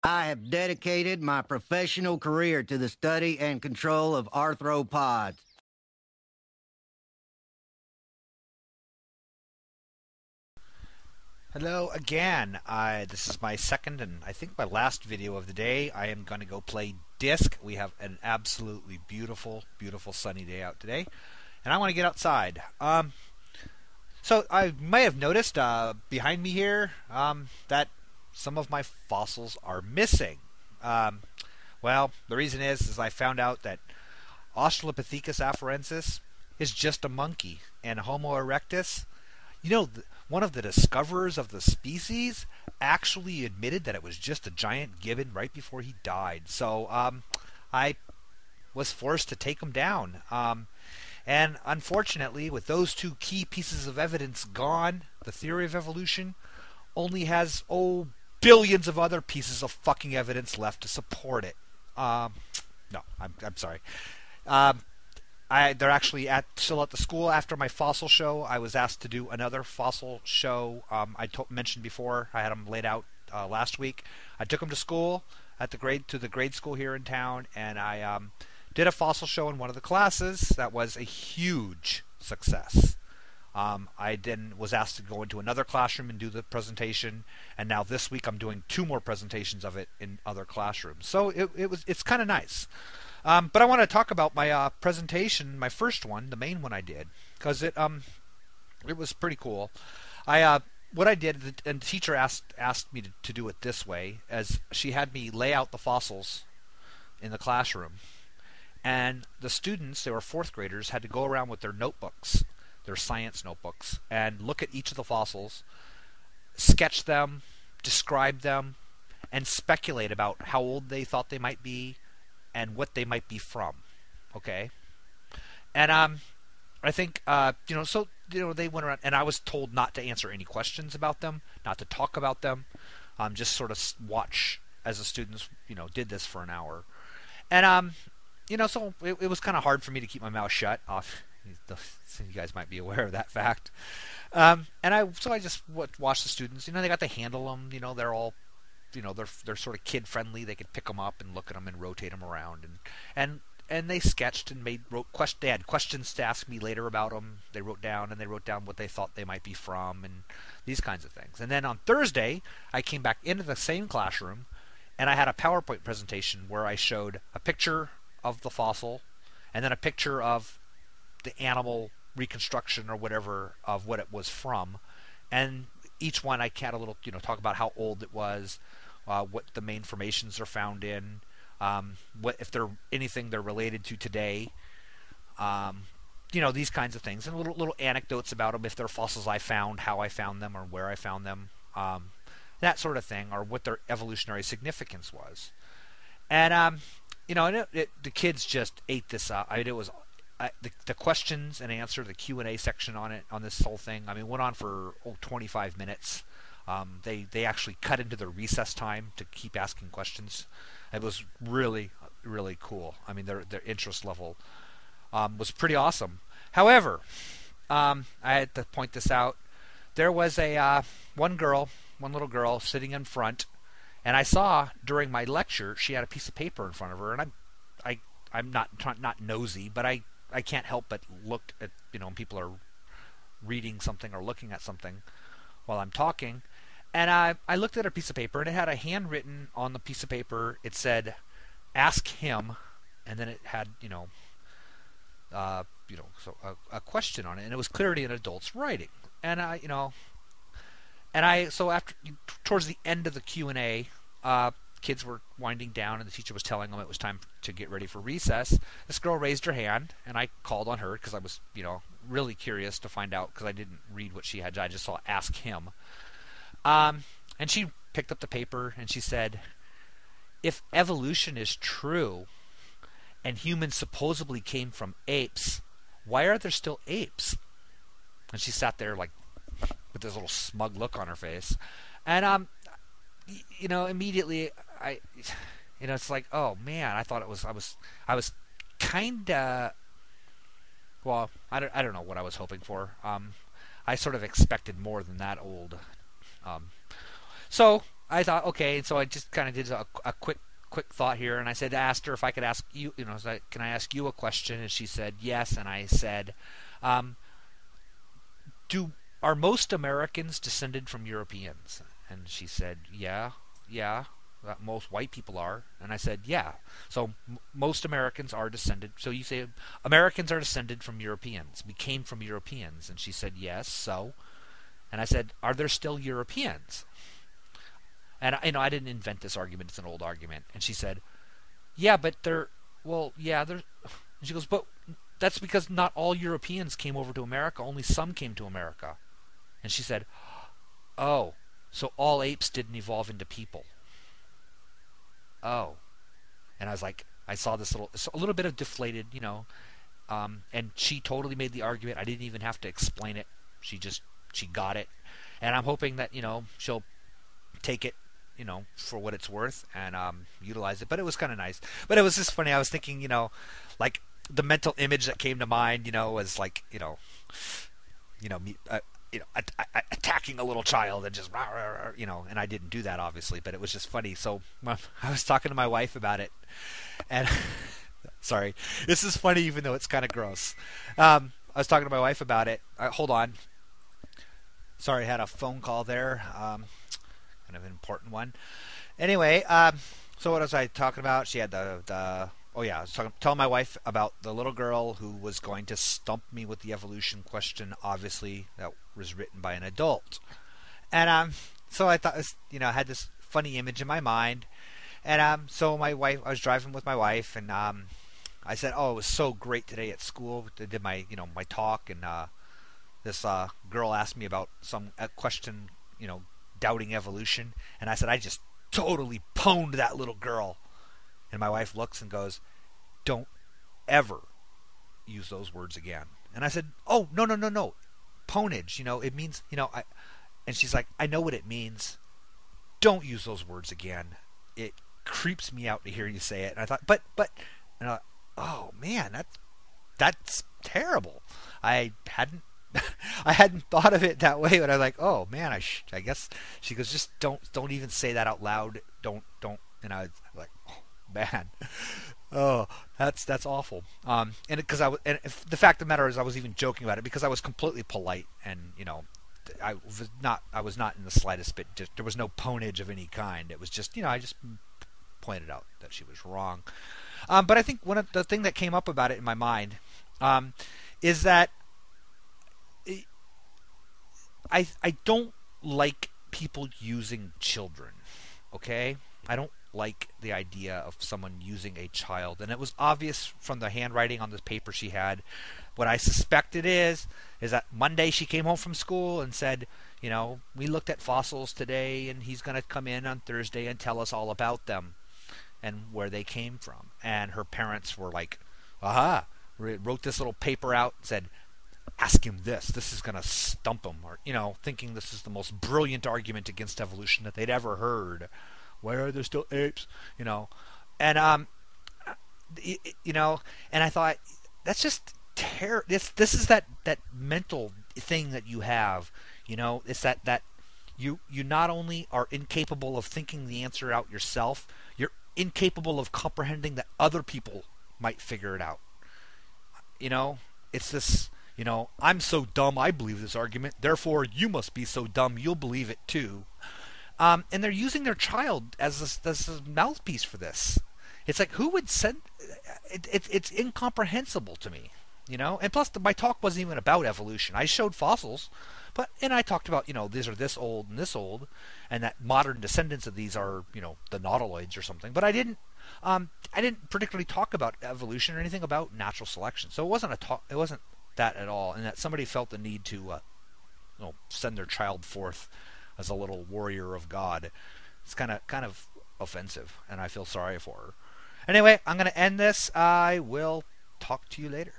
I have dedicated my professional career to the study and control of arthropods. Hello again. This is my second and I think my last video of the day. I am going to go play disc. We have an absolutely beautiful, beautiful sunny day out today, and I want to get outside. So I may have noticed behind me here that some of my fossils are missing. Um, well, the reason is I found out that Australopithecus afarensis is just a monkey, and Homo erectus, one of the discoverers of the species actually admitted that it was just a giant gibbon right before he died. So I was forced to take him down. And unfortunately, with those two key pieces of evidence gone, the theory of evolution only has, billions of other pieces of fucking evidence left to support it. No, I'm sorry. Um, they're actually still at the school after my fossil show. I was asked to do another fossil show. Mentioned before I had them laid out last week. I took them to school at the grade school here in town, and I did a fossil show in one of the classes. That was a huge success. I then was asked to go into another classroom and do the presentation, and now this week I'm doing two more presentations of it in other classrooms. So it's kind of nice. But I want to talk about my presentation, my first one, the main one I did, because it was pretty cool. What I did, and the teacher asked me to do it this way, as she had me lay out the fossils in the classroom, and the students, they were fourth graders, had to go around with their notebooks, their science notebooks, and look at each of the fossils, sketch them, describe them, and speculate about how old they thought they might be and what they might be from. Okay? And I think they went around, and I was told not to answer any questions about them, not to talk about them, just sort of watch as the students did this for an hour. And so it was kind of hard for me to keep my mouth shut. You guys might be aware of that fact. And I just watched the students. They got to handle them. They're all, they're sort of kid friendly. They could pick them up and look at them and rotate them around. And they sketched and they had questions to ask me later about them. They wrote down what they thought they might be from and these kinds of things. And then on Thursday, I came back into the same classroom, and I had a PowerPoint presentation where I showed a picture of the fossil and then a picture of the animal reconstruction or whatever of what it was from, and each one I had a little talk about how old it was, what the main formations are found in, what if they're anything they're related to today, these kinds of things, and little anecdotes about them, if they're fossils I found, how I found them, or where I found them, that sort of thing, or what their evolutionary significance was. And the kids just ate this up. It was the questions and answer, the Q&A section on this whole thing, went on for 25 minutes. They actually cut into their recess time to keep asking questions. It was really, really cool. Their interest level was pretty awesome. However, I had to point this out. There was one little girl sitting in front, and I saw during my lecture she had a piece of paper in front of her, and I'm not nosy, but I can't help but look at, when people are reading something or looking at something while I'm talking. And I looked at a piece of paper, and it had a handwritten on the piece of paper. It said, "Ask him," and then it had, a question on it, and it was clearly an adult's writing. And so after, towards the end of the Q&A, kids were winding down, and the teacher was telling them it was time to get ready for recess. This girl raised her hand, and I called on her because I was, really curious to find out, because I didn't read what she had. I just saw "ask him." And she picked up the paper, and she said, "If evolution is true, and humans supposedly came from apes, why are there still apes?" And she sat there like with this little smug look on her face. And immediately it's like, oh man, I thought I was kind of, well, I don't know what I was hoping for. I sort of expected more than that old. So I thought, okay, and so I just kind of did a quick thought here, and asked her if I could ask you, can I ask you a question? And she said yes, and I said, um, do are most Americans descended from Europeans? And she said, yeah, most white people are. And I said, yeah. So most Americans are descended. So you say Americans are descended from Europeans. We came from Europeans. And she said, yes. So, and I said, are there still Europeans? And I didn't invent this argument. It's an old argument. And she said, yeah, but they're, well, yeah, they're. And she goes, but that's because not all Europeans came over to America. Only some came to America. And she said, oh, so all apes didn't evolve into people. Oh. And I was like, I saw this a little bit of deflated, and she totally made the argument. I didn't even have to explain it. She got it. And I'm hoping that, she'll take it, for what it's worth and utilize it. But it was kind of nice. But it was just funny. I was thinking, like the mental image that came to mind, was like, me, attacking a little child and just, and I didn't do that obviously, but it was just funny. So I was talking to my wife about it, and sorry, this is funny even though it's kind of gross. I was talking to my wife about it. Hold on. Sorry, I had a phone call there. Kind of an important one. Anyway, so what was I talking about? She had I was telling my wife about the little girl who was going to stump me with the evolution question, obviously, that was written by an adult. And so I thought, I had this funny image in my mind. And so I was driving with my wife, and I said, oh, it was so great today at school. I did my, my talk, and this girl asked me about a question, doubting evolution. And I said, I just totally pwned that little girl. And my wife looks and goes, don't ever use those words again. And I said, oh, no. Pwnage, it means, and she's like, I know what it means. Don't use those words again. It creeps me out to hear you say it. And I thought, but, and I thought, oh man, that's terrible. I hadn't thought of it that way, but I was like, oh man, I guess. She goes, just don't even say that out loud. Don't. And I was like, oh man, oh, that's awful. And because the fact of the matter is, I was even joking about it because I was completely polite, and I was not in the slightest bit. There was no pwnage of any kind. It was just, I just pointed out that she was wrong. But I think one of the thing that came up about it in my mind is that I don't like people using children. Okay, I don't like the idea of someone using a child, and it was obvious from the handwriting on the paper she had. What I suspected is that Monday she came home from school and said, we looked at fossils today, and he's going to come in on Thursday and tell us all about them and where they came from. And her parents were like, aha, wrote this little paper out, said, ask him this. This is going to stump him, or thinking this is the most brilliant argument against evolution that they'd ever heard. Why are there still apes? And and I thought, that's just this is that mental thing that you have. It's that you not only are incapable of thinking the answer out yourself, you're incapable of comprehending that other people might figure it out. It's this. I'm so dumb I believe this argument, therefore you must be so dumb you'll believe it too. And they're using their child as a mouthpiece for this. It's like, who would send it? It's incomprehensible to me, And plus, my talk wasn't even about evolution. I showed fossils, and I talked about, these are this old, and that modern descendants of these are, the nautiloids or something. But I didn't particularly talk about evolution or anything about natural selection. So it wasn't It wasn't that at all. And that somebody felt the need to, send their child forth as a little warrior of God. It's kind of offensive, and I feel sorry for her. Anyway, I'm going to end this. I will talk to you later.